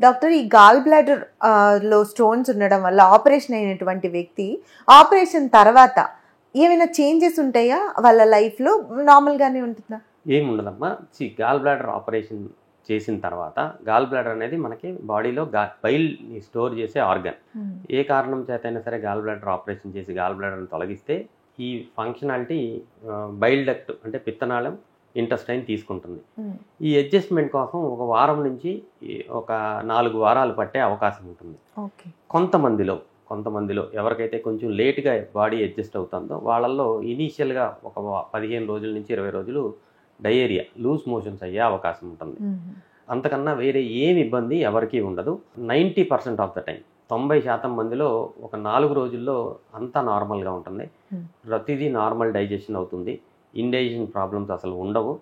Doctor, ఈ gall bladder లో stones ఉండడం వల్ల ఆపరేషన్ అయినటువంటి వ్యక్తి ఆపరేషన్ తర్వాత ఏమైనా చేంజెస్ ఉంటాయా వాళ్ళ లైఫ్లో, నార్మల్గానే ఉంటుందా? ఏముండదమ్మా. గాల్ బ్లాడర్ ఆపరేషన్ చేసిన తర్వాత గాల్ బ్లాడర్ అనేది మనకి బాడీలో బైల్ని స్టోర్ చేసే ఆర్గన్. ఏ కారణం చేతైనా సరే గాల్ బ్లాడర్ ఆపరేషన్ చేసి గాల్ బ్లాడర్ని తొలగిస్తే ఈ ఫంక్షనాలిటీ బైల్ డక్ట్ అంటే పిత్తనాళం ఇంటెస్టైన్ తీసుకుంటుంది. ఈ అడ్జస్ట్మెంట్ కోసం ఒక వారం నుంచి ఒక 4 వారాలు పట్టే అవకాశం ఉంటుంది. కొంతమందిలో ఎవరికైతే కొంచెం లేట్గా బాడీ అడ్జస్ట్ అవుతుందో వాళ్ళల్లో ఇనీషియల్గా ఒక 15 రోజుల నుంచి 20 రోజులు డయేరియా, లూజ్ మోషన్స్ అయ్యే అవకాశం ఉంటుంది. అంతకన్నా వేరే ఏమి ఇబ్బంది ఎవరికీ ఉండదు. 90% ఆఫ్ ద టైం, 90% మందిలో ఒక 4 రోజుల్లో అంతా నార్మల్గా ఉంటుంది. ప్రతిదీ నార్మల్ డైజెషన్ అవుతుంది. ఇండైజెషన్ ప్రాబ్లమ్స్ అసలు ఉండవు.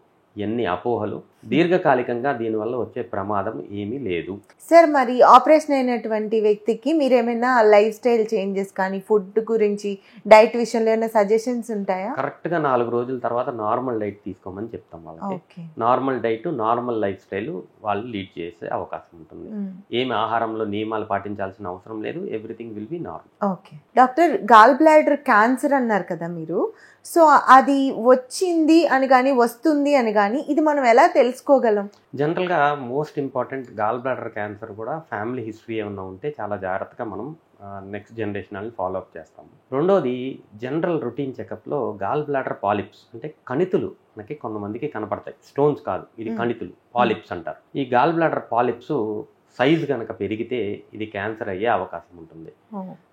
ఎన్ని అపోహలు. దీర్ఘకాలికంగా దీనివల్ల వచ్చే ప్రమాదం ఏమీ లేదు. సార్, మరి ఆపరేషన్ అయినటువంటి వ్యక్తికి మీరేమైనా లైఫ్ స్టైల్ చేంజెస్ కానీ, ఫుడ్ గురించి, డైట్ విషయంలో ఏమైనా సజెషన్స్ ఉంటాయా? కరెక్ట్గా 4 రోజుల తర్వాత నార్మల్ డైట్ తీసుకోమని చెప్తాం వాళ్ళకి. Normal diet, normal lifestyle వాళ్ళు లీడ్ చేసే అవకాశం ఉంటుంది. ఏమి ఆహారంలో నియమాలు పాటించాల్సిన అవసరం లేదు. Everything will be normal. Okay doctor, gall bladder cancer అన్నారు కదా మీరు. సో అది వచ్చింది అని కానీ, వస్తుంది అని కానీ, ఇది మనం ఎలా తెలుసుకోగలం? జనరల్గా most important, gall bladder cancer కూడా ఫ్యామిలీ హిస్టరీ ఏమన్నా ఉంటే చాలా జాగ్రత్తగా మనం నెక్స్ట్ జనరేషన్ వాళ్ళని ఫాలో అప్ చేస్తాము. రెండోది, జనరల్ రొటీన్ చెకప్లో గాల్ బ్లాడర్ పాలిప్స్ అంటే కణితులు మనకి కొంతమందికి కనపడతాయి. స్టోన్స్ కాదు, ఇది కణితులు, పాలిప్స్ అంటారు. ఈ గాల్ బ్లాడర్ పాలిప్స్ సైజు కనుక పెరిగితే ఇది క్యాన్సర్ అయ్యే అవకాశం ఉంటుంది.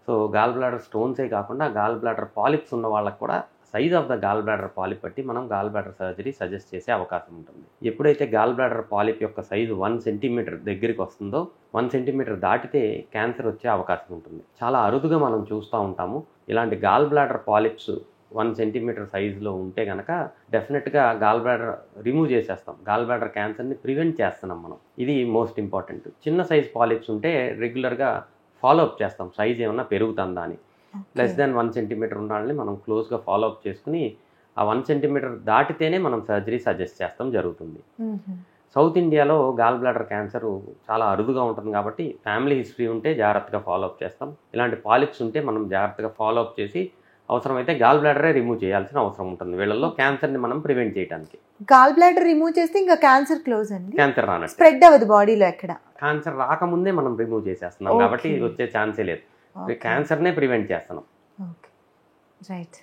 సో గాల్ బ్లాడర్ స్టోన్సే కాకుండా గాల్ బ్లాడర్ పాలిప్స్ ఉన్న వాళ్ళకు కూడా size of the gall bladder polyp బట్టి మనం గాల్ బ్లాడర్ సర్జరీ సజెస్ట్ చేసే అవకాశం ఉంటుంది. ఎప్పుడైతే గాల్ బ్లాడర్ పాలిప్ యొక్క సైజు 1 సెంటీమీటర్ దగ్గరికి వస్తుందో, 1 సెంటీమీటర్ దాటితే క్యాన్సర్ వచ్చే అవకాశం ఉంటుంది. చాలా అరుదుగా మనం చూస్తూ ఉంటాము. ఇలాంటి గాల్ బ్లాడర్ పాలిప్స్ 1 సెంటీమీటర్ సైజులో ఉంటే కనుక డెఫినెట్గా గాల్ బ్లాడర్ రిమూవ్ చేసేస్తాం. గాల్ బ్లాడర్ క్యాన్సర్ని ప్రివెంట్ చేస్తున్నాం మనం. ఇది మోస్ట్ ఇంపార్టెంట్. చిన్న సైజ్ పాలిప్స్ ఉంటే రెగ్యులర్గా ఫాలో అప్ చేస్తాం, సైజ్ ఏమన్నా పెరుగుతుందా అని. లెస్ దాన్ 1 సెంటీమీటర్ ఉన్న వాళ్ళని మనం క్లోజ్గా ఫాలో అప్ చేసుకుని ఆ 1 సెంటీమీటర్ దాటితేనే మనం సర్జరీ సజెస్ట్ చేస్తాం జరుగుతుంది. సౌత్ ఇండియాలో గాల్ బ్లాడర్ క్యాన్సర్ చాలా అరుదుగా ఉంటుంది కాబట్టి ఫ్యామిలీ హిస్టరీ ఉంటే జాగ్రత్తగా ఫాలో అప్ చేస్తాం. ఇలాంటి పాలిప్స్ ఉంటే మనం జాగ్రత్తగా ఫాలో అప్ చేసి అవసరమైతే గాల్ బ్లాడరే రిమూవ్ చేయాల్సిన అవసరం ఉంటుంది. వీళ్ళల్లో క్యాన్సర్ని మనం ప్రివెంట్ చేయడానికి. గాల్ బ్లాడర్ రిమూవ్ చేస్తే ఇంకా క్యాన్సర్ క్లోజ్ అండి. క్యాన్సర్ రానట్టు, స్ప్రెడ్ అవ్వదు బాడీలో ఎక్కడ. క్యాన్సర్ రాకముందే మనం రిమూవ్ చేసేస్తున్నాం కాబట్టి వచ్చే ఛాన్సే లేదు. క్యాన్సర్నే ప్రివెంట్ చేస్తున్నాం. రైట్.